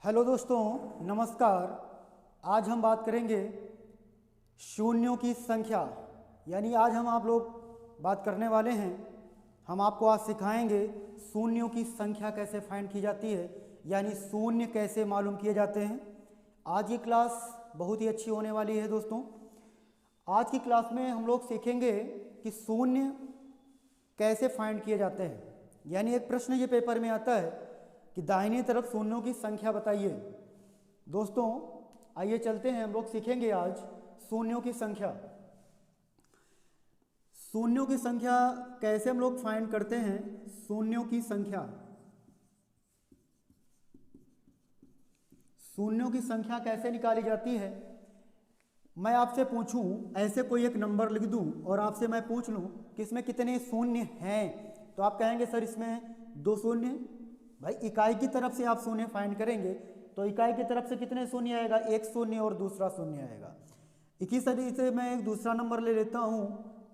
Hello दोस्तों, नमस्कार। आज हम बात करेंगे शून्यों की संख्या। यानी आज हम आप लोग बात करने वाले हैं, हम आपको आज सिखाएंगे शून्यों की संख्या कैसे फाइंड की जाती है, यानी शून्य कैसे मालूम किए जाते हैं। आज की क्लास बहुत ही अच्छी होने वाली है दोस्तों। आज की क्लास में हम लोग सीखेंगे कि शून्य कैसे फाइंड किए जाते हैं। यानी एक प्रश्न ये पेपर में आता है कि दाहिनी तरफ शून्यों की संख्या बताइए। दोस्तों आइए चलते हैं, हम लोग सीखेंगे आज शून्यों की संख्या। शून्यों की संख्या कैसे हम लोग फाइंड करते हैं। शून्यों की संख्या, शून्यों की संख्या कैसे निकाली जाती है। मैं आपसे पूछूं, ऐसे कोई एक नंबर लिख दूं और आपसे मैं पूछ लूं कि इसमें कितने शून्य हैं, तो आप कहेंगे सर इसमें 2 शून्य। भाई इकाई की तरफ से आप शून्य फाइंड करेंगे तो इकाई की तरफ से कितने शून्य आएगा, 1 शून्य और दूसरा शून्य आएगा। इसी तरीके से मैं एक दूसरा नंबर ले लेता हूं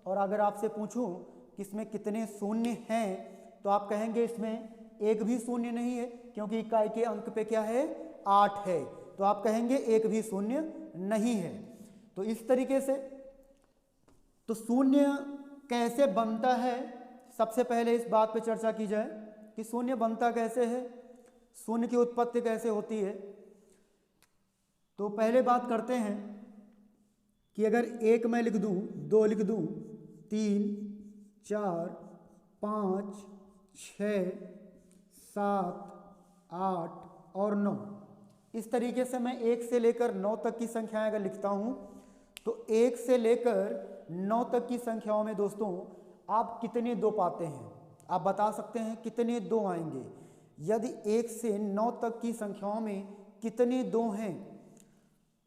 और अगर आपसे पूछूं कि इसमें कितने शून्य हैं, तो आप कहेंगे इसमें एक भी शून्य नहीं है, क्योंकि इकाई के अंक पे क्या है, 8 है। तो आप कहेंगे एक भी शून्य नहीं है। तो इस तरीके से तो शून्य कैसे बनता है, सबसे पहले इस बात पे चर्चा की जाए कि शून्य बनता कैसे है, शून्य की उत्पत्ति कैसे होती है। तो पहले बात करते हैं कि अगर 1 मैं लिख दूं, 2 लिख दूं, 3, 4, 5, 6, 7, 8 और 9, इस तरीके से मैं 1 से लेकर 9 तक की संख्याएं अगर लिखता हूं, तो 1 से लेकर 9 तक की संख्याओं में दोस्तों आप कितने 2 पाते हैं, आप बता सकते हैं कितने 2 आएंगे। यदि 1 से 9 तक की संख्याओं में कितने 2 हैं,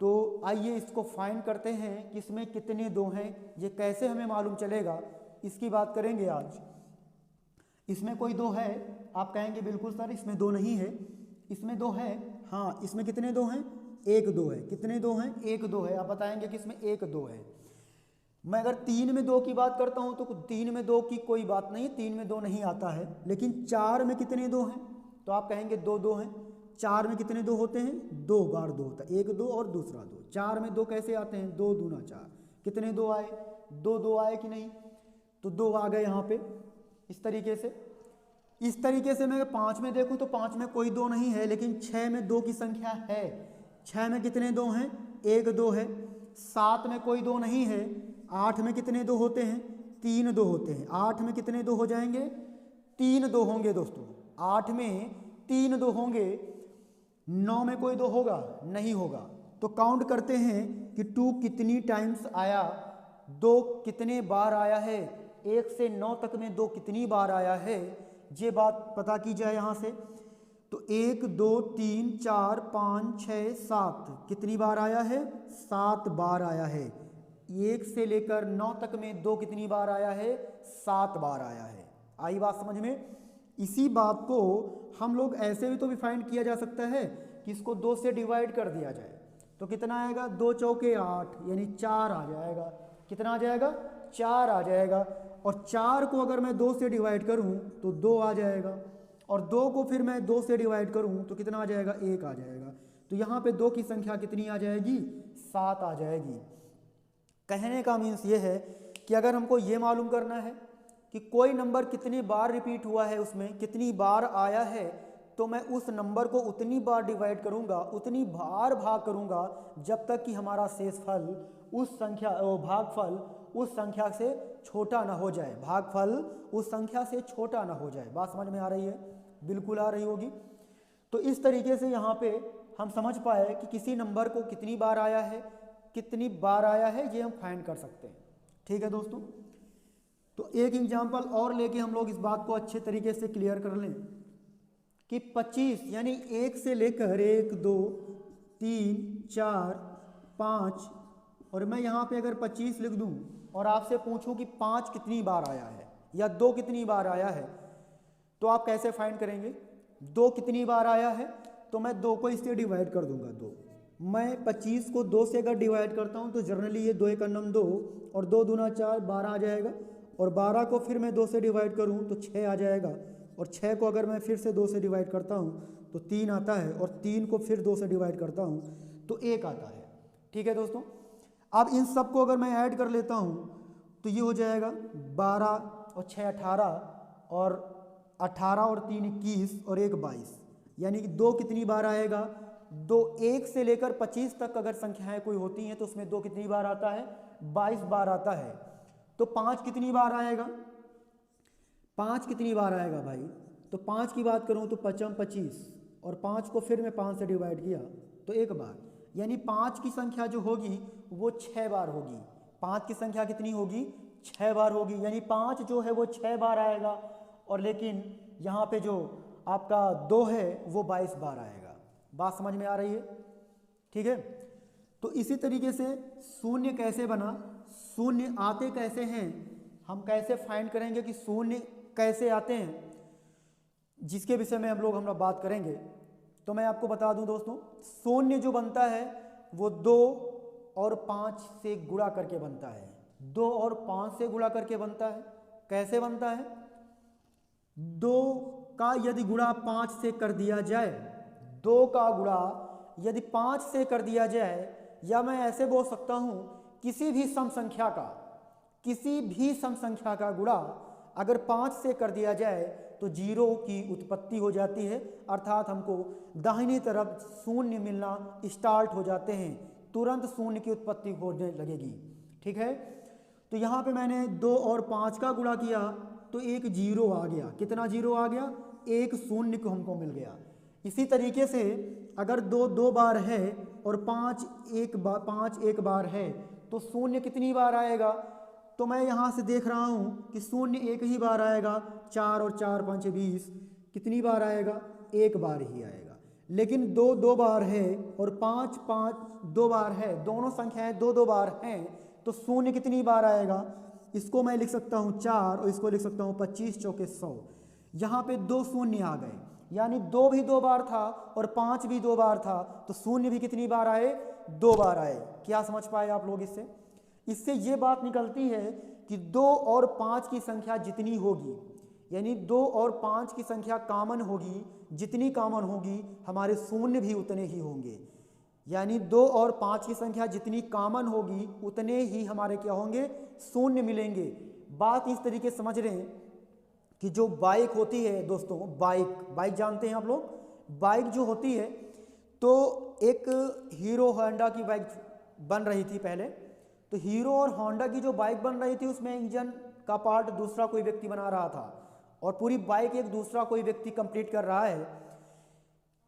तो आइए इसको फाइंड करते हैं कि इसमें कितने 2 हैं। ये कैसे हमें मालूम चलेगा, इसकी बात करेंगे आज। इसमें कोई 2 है, आप कहेंगे बिल्कुल सर इसमें 2 नहीं है। इसमें 2 है, हाँ इसमें कितने 2 हैं, 1 2 है। कितने 2 हैं, 1 2 है। आप बताएंगे कि इसमें 1 2 है। मैं अगर 3 में 2 की बात करता हूं तो 3 में 2 की कोई बात नहीं, 3 में 2 नहीं आता है। लेकिन 4 में कितने 2 हैं, तो आप कहेंगे 2 2 हैं। 4 में कितने 2 होते हैं, 2 बार 2 होता है, 1 2 और दूसरा 2। 4 में 2 कैसे आते हैं, 2 दूना 4। कितने 2 आए, 2 2 आए कि नहीं, तो 2 आ गए यहाँ पे। इस तरीके से मैं 5 में देखूं तो 5 में कोई 2 नहीं है, लेकिन 6 में 2 की संख्या है। 6 में कितने 2 हैं, 1 2 है। 7 में कोई 2 नहीं है। 8 में कितने 2 होते हैं, 3 2 होते हैं। 8 में कितने 2 हो जाएंगे, 3 2 होंगे दोस्तों। 8 में 3 2 होंगे। 9 में कोई 2 होगा, नहीं होगा। तो काउंट करते हैं कि 2 कितनी टाइम्स आया, 2 कितने बार आया है, 1 से 9 तक में 2 कितनी बार आया है, ये बात पता की जाए यहाँ से। तो 1 2 3 4 5 6 7 कितनी बार आया है, 7 बार आया है। 1 से लेकर 9 तक में 2 कितनी बार आया है, 7 बार आया है। आई बात समझ में। इसी बात को हम लोग ऐसे भी तो भी फाइंड किया जा सकता है कि इसको 2 से डिवाइड कर दिया जाए, तो कितना आएगा, 2 चौके 8 यानी 4 आ जाएगा। कितना आ जाएगा, 4 आ जाएगा। और 4 को अगर मैं 2 से डिवाइड करूं तो 2 आ जाएगा, और 2 को फिर मैं 2 से डिवाइड करूं तो कितना आ जाएगा, 1 आ जाएगा। तो यहाँ पे 2 की संख्या कितनी आ जाएगी, 7 आ जाएगी। कहने का मीन्स ये है कि अगर हमको ये मालूम करना है कि कोई नंबर कितनी बार रिपीट हुआ है, उसमें कितनी बार आया है, तो मैं उस नंबर को उतनी बार डिवाइड करूंगा, उतनी बार भाग करूंगा, जब तक कि हमारा शेषफल उस संख्या भागफल उस संख्या से छोटा ना हो जाए। भागफल उस संख्या से छोटा ना हो जाए। बात समझ में आ रही है, बिल्कुल आ रही होगी। तो इस तरीके से यहाँ पे हम समझ पाए कि किसी नंबर को कितनी बार आया है, कितनी बार आया है, ये हम फाइंड कर सकते हैं। ठीक है दोस्तों, तो एक एग्जांपल और लेके हम लोग इस बात को अच्छे तरीके से क्लियर कर लें कि 25 यानी 1 से लेकर 1 2 3 4 5, और मैं यहाँ पे अगर 25 लिख दूं और आपसे पूछूं कि 5 कितनी बार आया है या 2 कितनी बार आया है, तो आप कैसे फाइंड करेंगे। 2 कितनी बार आया है, तो मैं 2 को इससे डिवाइड कर दूंगा। 2 मैं 25 को 2 से अगर डिवाइड करता हूं तो जनरली ये 2 1 2 और 2 दूना 4 12 आ जाएगा। और 12 को फिर मैं 2 से डिवाइड करूं तो 6 आ जाएगा। और 6 को अगर मैं फिर से 2 से डिवाइड करता हूँ तो 3 आता है, और 3 को फिर 2 से डिवाइड करता हूँ तो 1 आता है। ठीक है दोस्तों, अब इन सब को अगर मैं ऐड कर लेता हूँ तो ये हो जाएगा 12 और 6 18, और 18 और 3 21 और 1 22, यानी कि 2 कितनी बार आएगा? 2 1 से लेकर 25 तक अगर संख्याएं कोई होती हैं तो उसमें 2 कितनी बार आता है? 22 बार आता है। तो 5 कितनी बार आएगा? 5 कितनी बार आएगा भाई? तो 5 की बात करूं तो 5 25, और 5 को फिर मैं 5 से डिवाइड किया तो 1 बार, यानी 5 की संख्या जो होगी वो 6 बार होगी। 5 की संख्या कितनी होगी? 6 बार होगी, यानी 5 जो है वो 6 बार आएगा, और लेकिन यहाँ पे जो आपका 2 है वो 22 बार आएगा। बात समझ में आ रही है? ठीक है, तो इसी तरीके से शून्य कैसे बना, शून्य आते कैसे हैं, हम कैसे फाइंड करेंगे कि शून्य कैसे आते हैं, जिसके विषय में हम लोग बात करेंगे। तो मैं आपको बता दूं दोस्तों, शून्य जो बनता है वो 2 और 5 से गुणा करके बनता है। 2 और 5 से गुणा करके बनता है। कैसे बनता है? 2 का यदि गुणा 5 से कर दिया जाए, 2 का गुणा यदि 5 से कर दिया जाए, या मैं ऐसे बोल सकता हूं किसी भी सम संख्या का गुणा अगर 5 से कर दिया जाए तो 0 की उत्पत्ति हो जाती है, अर्थात हमको दाहिनी तरफ शून्य मिलना स्टार्ट हो जाते हैं, तुरंत शून्य की उत्पत्ति होने लगेगी। ठीक है, तो यहाँ पे मैंने 2 और 5 का गुणा किया तो एक 0 आ गया। कितना 0 आ गया? एक शून्य को हमको मिल गया। इसी तरीके से अगर 2 2 बार है और 5 एक बार है तो शून्य कितनी बार आएगा? तो मैं यहाँ से देख रहा हूँ कि शून्य एक ही बार आएगा। 4 और 4 5 20, कितनी बार आएगा? एक बार ही आएगा। लेकिन 2 2 बार है और 5 5 2 बार है, दोनों संख्याएं 2 2 बार हैं, तो शून्य कितनी बार आएगा? इसको मैं लिख सकता हूँ 4 और इसको लिख सकता हूँ 25 चौके 100। यहाँ पे 2 शून्य आ गए, यानी 2 भी 2 बार था और 5 भी 2 बार था, तो शून्य भी कितनी बार आए? 2 बार आए। क्या समझ पाए आप लोग इससे? इससे ये बात निकलती है कि 2 और 5 की संख्या जितनी होगी, यानी 2 और 5 की संख्या कॉमन होगी, जितनी कॉमन होगी हमारे शून्य भी उतने ही होंगे। यानी 2 और 5 की संख्या जितनी कॉमन होगी उतने ही हमारे क्या होंगे? शून्य मिलेंगे। बात इस तरीके से समझ रहे हैं कि जो बाइक होती है दोस्तों, बाइक जानते हैं आप लोग? बाइक जो होती है, तो एक हीरो होंडा की बाइक बन रही थी पहले, तो हीरो और होंडा की जो बाइक बन रही थी उसमें इंजन का पार्ट दूसरा कोई व्यक्ति बना रहा था, और पूरी बाइक एक दूसरा कोई व्यक्ति कंप्लीट कर रहा है।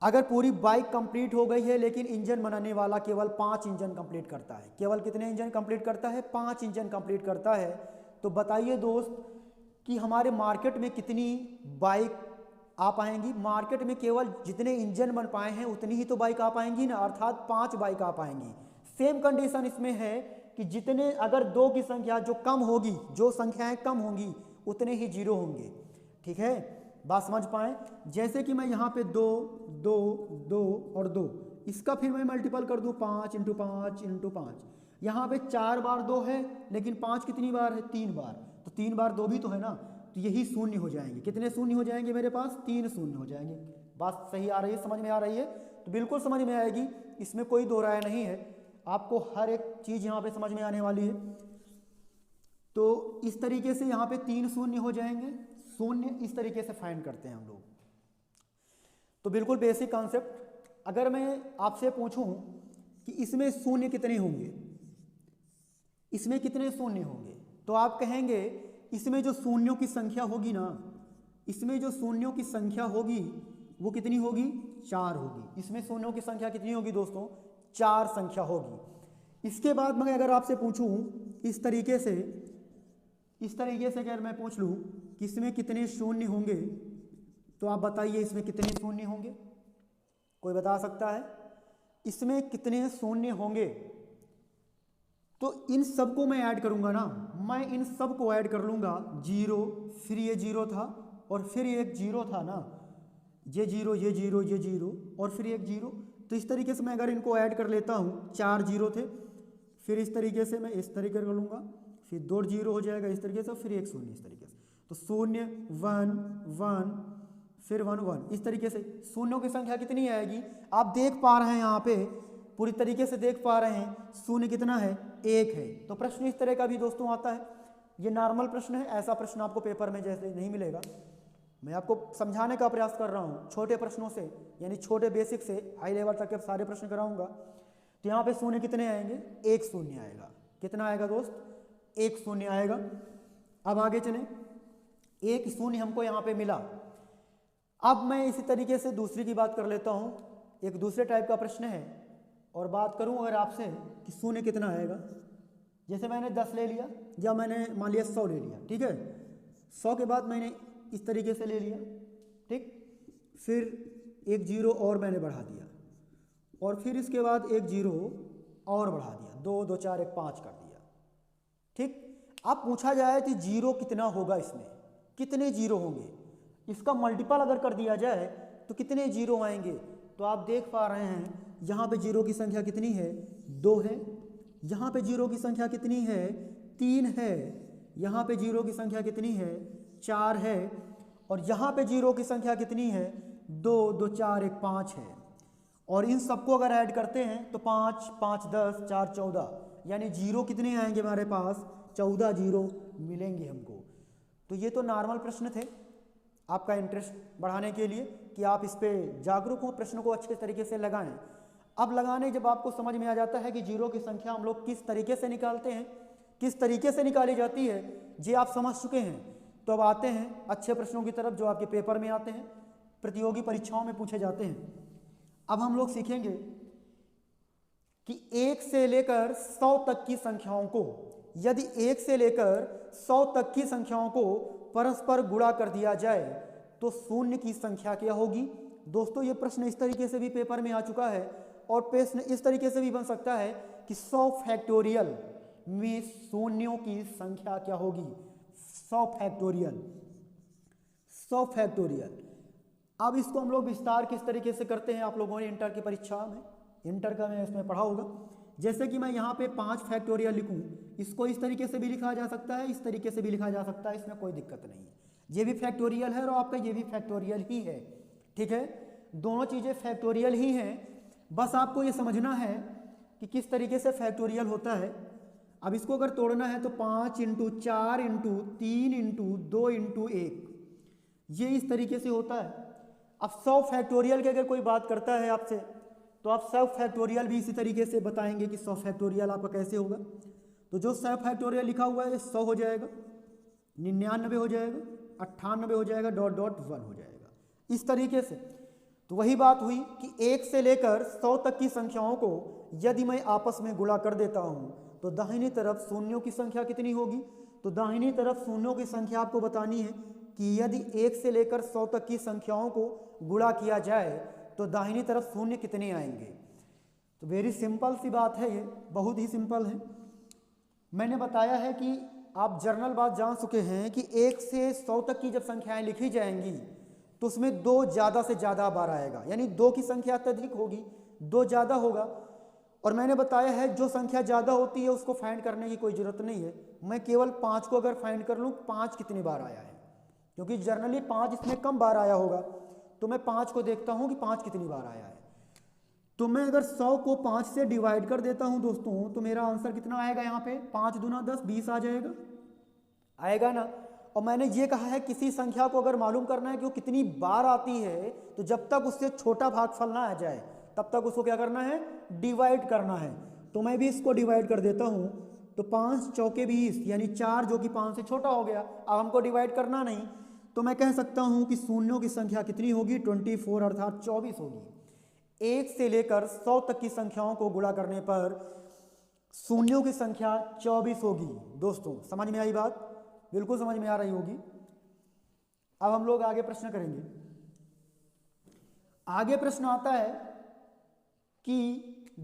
अगर पूरी बाइक कंप्लीट हो गई है लेकिन इंजन बनाने वाला केवल 5 इंजन कंप्लीट करता है, केवल कितने इंजन कंप्लीट करता है? 5 इंजन कंप्लीट करता है। तो बताइए दोस्त कि हमारे मार्केट में कितनी बाइक आ पाएंगी? मार्केट में केवल जितने इंजन बन पाए हैं उतनी ही तो बाइक आ पाएंगी ना, अर्थात 5 बाइक आ पाएंगी। सेम कंडीशन इसमें है कि जितने अगर 2 की संख्या जो कम होगी, जो संख्याएं कम होंगी उतने ही 0 होंगे। ठीक है, बात समझ पाए? जैसे कि मैं यहाँ पे 2 2 2 और 2, इसका फिर मैं मल्टीपल कर दूँ 5 × 5 × 5। यहाँ पे 4 बार 2 है, लेकिन 5 कितनी बार है? 3 बार। तो 3 बार 2 भी तो है ना, तो यही शून्य हो जाएंगे। कितने शून्य हो जाएंगे मेरे पास? 3 शून्य हो जाएंगे। बात सही आ रही है? समझ में आ रही है? तो बिल्कुल समझ में आएगी, इसमें कोई दो राय नहीं है। आपको हर एक चीज़ यहाँ पे समझ में आने वाली है। तो इस तरीके से यहाँ पे 3 शून्य हो जाएंगे। शून्य इस तरीके से फाइंड करते हैं हम लोग। तो बिल्कुल बेसिक कॉन्सेप्ट। अगर मैं आपसे पूछूं कि इसमें शून्य कितने होंगे, इसमें कितने शून्य होंगे, तो आप कहेंगे इसमें जो शून्यों की संख्या होगी ना, इसमें जो शून्यों की संख्या होगी वो कितनी होगी? 4 होगी। इसमें शून्यों की संख्या कितनी होगी दोस्तों? 4 संख्या होगी। इसके बाद मैं अगर आपसे पूछूं इस तरीके से अगर मैं पूछ लूं कि इसमें कितने शून्य होंगे, तो आप बताइए इसमें कितने शून्य होंगे? कोई बता सकता है इसमें कितने शून्य होंगे? तो इन सब को मैं ऐड करूंगा ना, मैं इन सब को ऐड कर लूंगा। 0, फिर ये 0 था और फिर एक 0 था ना, ये 0 ये 0 ये 0 और फिर एक 0। तो इस तरीके से मैं अगर इनको ऐड कर लेता हूँ, 4 0 थे, फिर इस तरीके से मैं इस तरीके कर लूँगा, फिर 2 0 हो जाएगा इस तरीके से, फिर एक शून्य इस तरीके से। तो 0 1 1 फिर 1 1, इस तरीके से शून्यों की संख्या कितनी आएगी? आप देख पा रहे हैं यहाँ पे पूरी तरीके से देख पा रहे हैं शून्य कितना है? 1 है। तो प्रश्न इस तरह का भी दोस्तों आता है। ये नॉर्मल प्रश्न है, ऐसा प्रश्न आपको पेपर में जैसे नहीं मिलेगा। मैं आपको समझाने का प्रयास कर रहा हूँ छोटे प्रश्नों से, यानी छोटे बेसिक से हाई लेवल तक के सारे प्रश्न कराऊंगा। तो यहाँ पे शून्य कितने आएंगे? 1 शून्य आएगा। कितना आएगा दोस्त? 1 शून्य आएगा। अब आगे चलें, 1 शून्य हमको यहाँ पे मिला। अब मैं इसी तरीके से दूसरी की बात कर लेता हूँ। एक दूसरे टाइप का प्रश्न है और बात करूँ अगर आपसे कि शून्य कितना आएगा। जैसे मैंने 10 ले लिया या मैंने मान लिया 100 ले लिया, ठीक है। 100 के बाद मैंने इस तरीके से ले लिया, ठीक। फिर एक जीरो और मैंने बढ़ा दिया और फिर इसके बाद एक जीरो और बढ़ा दिया, 2 2 4 1 5 कर दिया, ठीक। अब पूछा जाए कि जीरो कितना होगा, इसमें कितने जीरो होंगे, इसका मल्टीपल अगर कर दिया जाए तो कितने जीरो आएंगे। तो आप देख पा रहे हैं यहाँ पे जीरो की संख्या कितनी है? 2 है। यहाँ पे जीरो की संख्या कितनी है? 3 है। यहाँ पे जीरो की संख्या कितनी है? 4 है। और यहाँ पे जीरो की संख्या कितनी है? 2 2 4 1 5 है। और इन सबको अगर ऐड करते हैं तो 5 5 10 4 14, यानी जीरो कितने आएंगे हमारे पास? 14 जीरो मिलेंगे हमको। तो ये तो नॉर्मल प्रश्न थे आपका इंटरेस्ट बढ़ाने के लिए कि आप इस पे जागरूक हो, प्रश्न को अच्छे तरीके से लगाएं। अब लगाने जब आपको समझ में आ जाता है कि जीरो की संख्या हम लोग किस तरीके से निकालते हैं, किस तरीके से निकाली जाती है, ये आप समझ चुके हैं, तो अब आते हैं अच्छे प्रश्नों की तरफ जो आपके पेपर में आते हैं, प्रतियोगी परीक्षाओं में पूछे जाते हैं। अब हम लोग सीखेंगे कि 1 से लेकर 100 तक की संख्याओं को, यदि 1 से लेकर 100 तक की संख्याओं को परस्पर गुणा कर दिया जाए तो शून्य की संख्या क्या होगी। दोस्तों ये प्रश्न इस तरीके से भी पेपर में आ चुका है और प्रश्न इस तरीके से भी बन सकता है कि 100 फैक्टोरियल में शून्यों की संख्या क्या होगी। 100 फैक्टोरियल, 100 फैक्टोरियल। अब इसको हम लोग विस्तार किस तरीके से करते हैं, आप लोगों ने इंटर की परीक्षा में, इंटर का मैं इसमें पढ़ा होगा। जैसे कि मैं यहाँ पे 5 फैक्टोरियल लिखूँ, इसको इस तरीके से भी लिखा जा सकता है, इस तरीके से भी लिखा जा सकता है, इसमें कोई दिक्कत नहीं है। ये भी फैक्टोरियल है और आपका ये भी फैक्टोरियल ही है, ठीक है। दोनों चीज़ें फैक्टोरियल ही हैं, बस आपको ये समझना है कि किस तरीके से फैक्टोरियल होता है। अब इसको अगर तोड़ना है तो 5 × 4 × 3 × 2 × 1, ये इस तरीके से होता है। अब 100 फैक्टोरियल की अगर कोई बात करता है आपसे तो आप 100 फैक्टोरियल भी इसी तरीके से बताएंगे कि 100 फैक्टोरियल आपका कैसे होगा। तो जो 100 फैक्टोरियल लिखा हुआ है 100 हो जाएगा, 99 हो जाएगा, 98 हो जाएगा, .1 हो जाएगा, इस तरीके से। तो वही बात हुई कि 1 से लेकर 100 तक की संख्याओं को यदि मैं आपस में गुणा कर देता हूँ तो दाहिनी तरफ शून्यों की संख्या कितनी होगी। तो दाहिनी तरफ शून्यों की संख्या आपको बतानी है कि यदि 1 से लेकर 100 तक की संख्याओं को गुणा किया जाए तो दाहिनी तरफ शून्य कितने आएंगे। तो वेरी सिंपल सी बात है, ये बहुत ही सिंपल है। मैंने बताया है कि आप जर्नल बात जान चुके हैं कि 1 से 100 तक की जब संख्याएं लिखी जाएंगी तो उसमें 2 ज़्यादा से ज़्यादा बार आएगा, यानी 2 की संख्या अत्यधिक होगी, 2 ज़्यादा होगा। और मैंने बताया है जो संख्या ज़्यादा होती है उसको फाइंड करने की कोई ज़रूरत नहीं है। मैं केवल 5 को अगर फाइंड कर लूँ 5 कितनी बार आया है, क्योंकि जनरली 5 इसमें कम बार आया होगा, तो मैं 5 को देखता हूँ कि 5 कितनी बार आया है। तो मैं अगर 100 को 5 से डिवाइड कर देता हूँ दोस्तों तो मेरा आंसर कितना आएगा, यहाँ पे 5 दूना 10, 20 आ जाएगा, आएगा ना। और मैंने ये कहा है किसी संख्या को अगर मालूम करना है कि वो कितनी बार आती है तो जब तक उससे छोटा भागफल ना आ जाए तब तक उसको क्या करना है, डिवाइड करना है। तो मैं भी इसको डिवाइड कर देता हूँ, तो 5 चौके 20, यानी 4 जो कि 5 से छोटा हो गया। अब हमको डिवाइड करना नहीं, तो मैं कह सकता हूँ कि शून्यों की संख्या कितनी होगी, 24 अर्थात 24 होगी। 1 से लेकर 100 तक की संख्याओं को गुणा करने पर शून्यों की संख्या 24 होगी। दोस्तों समझ में आई बात, बिल्कुल समझ में आ रही होगी। अब हम लोग आगे प्रश्न करेंगे। आगे प्रश्न आता है कि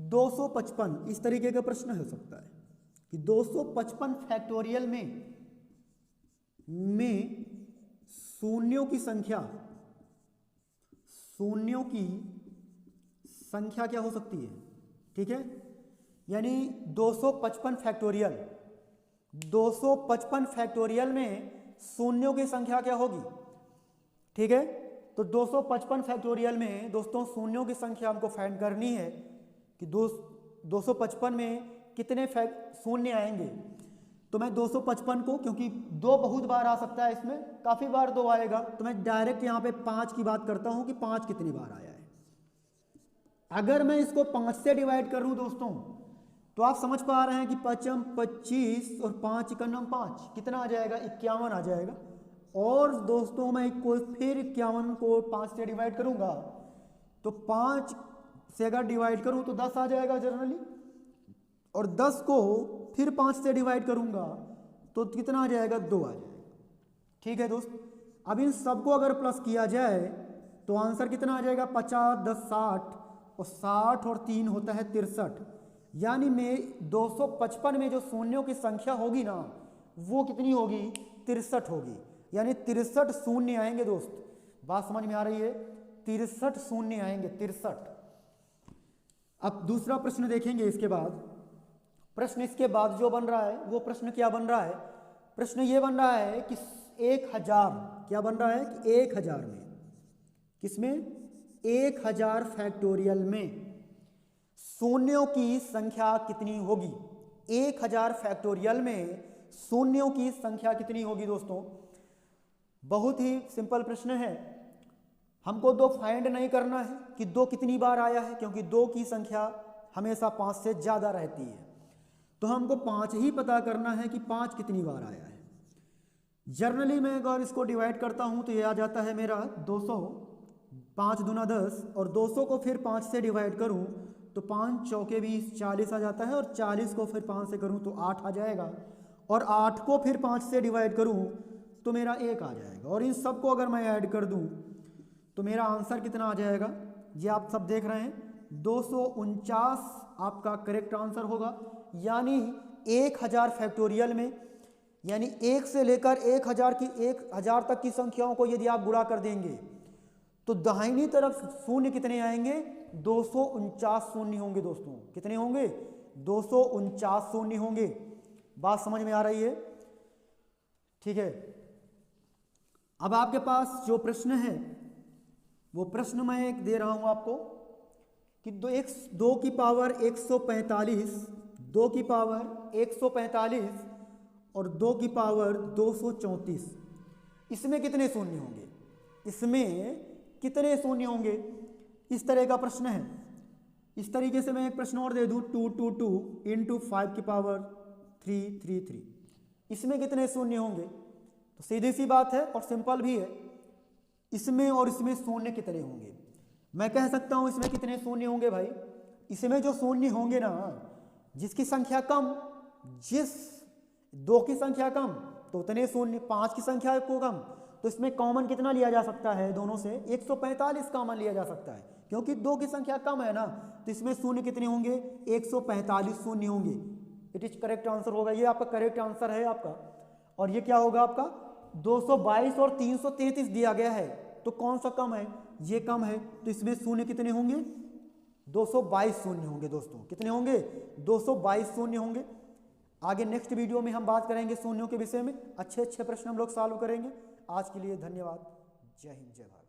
255, इस तरीके का प्रश्न हो सकता है कि 255 फैक्टोरियल में शून्यों की संख्या क्या हो सकती है, ठीक है। यानी 255 फैक्टोरियल, 255 फैक्टोरियल में शून्यों की संख्या क्या होगी, ठीक है। तो तो 255 फैक्टोरियल में दोस्तों शून्यों की संख्या हमको फाइंड करनी है कि 255 में कितने शून्य आएंगे। तो मैं 255 को, क्योंकि 2 बहुत बार आ सकता है, इसमें काफ़ी बार 2 आएगा, तो मैं डायरेक्ट यहाँ पे 5 की बात करता हूँ कि 5 कितनी बार आया है। अगर मैं इसको 5 से डिवाइड करूँ दोस्तों, तो आप समझ पा रहे हैं कि 5 25 और 5 51 5 कितना आ जाएगा, 51 आ जाएगा। और दोस्तों मैं को फिर 51 को 5 से डिवाइड करूँगा, तो 5 से अगर डिवाइड करूँ तो 10 आ जाएगा जनरली, और 10 को फिर 5 से डिवाइड करूँगा तो कितना आ जाएगा, 2 आ जाएगा। ठीक है दोस्त, अब इन सबको अगर प्लस किया जाए तो आंसर कितना आ जाएगा, 50 10 60, और 60 और 3 होता है 63। यानी में 255 में जो शून्यों की संख्या होगी ना, वो कितनी होगी, 63 होगी। यानी 63 शून्य आएंगे दोस्त, बात समझ में आ रही है, 63 शून्य आएंगे, 63। अब दूसरा प्रश्न देखेंगे इसके बाद। प्रश्न इसके बाद जो बन रहा है वो प्रश्न क्या बन रहा है, प्रश्न ये बन रहा है कि 1000, क्या बन रहा है कि 1000 में, किसमें, 1000 फैक्टोरियल में शून्यों की संख्या कितनी होगी। 1000 फैक्टोरियल में शून्यों की संख्या कितनी होगी दोस्तों। बहुत ही सिंपल प्रश्न है, हमको 2 फाइंड नहीं करना है कि 2 कितनी बार आया है, क्योंकि 2 की संख्या हमेशा 5 से ज़्यादा रहती है। तो हमको 5 ही पता करना है कि 5 कितनी बार आया है। जनरली मैं अगर इसको डिवाइड करता हूँ तो ये आ जाता है मेरा 200, 5 दूना 10, और 200 को फिर 5 से डिवाइड करूँ तो 5 चौके 20, 40 आ जाता है, और 40 को फिर 5 से करूँ तो 8 आ जाएगा, और 8 को फिर 5 से डिवाइड करूँ तो मेरा 1 आ जाएगा। और इन सब को अगर मैं ऐड कर दूँ तो मेरा आंसर कितना आ जाएगा, ये आप सब देख रहे हैं, 249 आपका करेक्ट आंसर होगा। यानी 1000 फैक्टोरियल में, यानी 1 से लेकर 1000 तक की संख्याओं को यदि आप गुणा कर देंगे तो दाहिनी तरफ शून्य कितने आएंगे, 249 शून्य होंगे दोस्तों। कितने होंगे, 249 शून्य होंगे। बात समझ में आ रही है, ठीक है। अब आपके पास जो प्रश्न है वो प्रश्न मैं एक दे रहा हूं आपको कि 2 की पावर 145, 2 की पावर 145 और 2 की पावर 234, इसमें कितने शून्य होंगे, इसमें कितने शून्य होंगे, इस तरह का प्रश्न है। इस तरीके से मैं एक प्रश्न और दे दूं, 222 इंटू 5 की पावर 333, इसमें कितने शून्य होंगे। तो सीधी सी बात है और सिंपल भी है, इसमें और इसमें शून्य कितने होंगे। मैं कह सकता हूं इसमें कितने शून्य होंगे भाई, इसमें जो शून्य होंगे ना, जिसकी संख्या कम, जिस 2 की संख्या कम तो उतने शून्य, 5 की संख्या को कम, तो इसमें कॉमन कितना लिया जा सकता है, दोनों से 145 कॉमन लिया जा सकता है, क्योंकि 2 की संख्या कम है ना, तो इसमें शून्य कितने होंगे, 145 शून्य होंगे। इट इज करेक्ट आंसर होगा, ये आपका करेक्ट आंसर है आपका। और ये क्या होगा आपका, 222 और 333 दिया गया है, तो कौन सा कम है, ये कम है, तो इसमें शून्य कितने होंगे, 222 शून्य होंगे दोस्तों। कितने होंगे, 222 शून्य होंगे। आगे नेक्स्ट वीडियो में हम बात करेंगे शून्यों के विषय में, अच्छे अच्छे प्रश्न हम लोग सॉल्व करेंगे। आज के लिए धन्यवाद, जय हिंद जय भारत।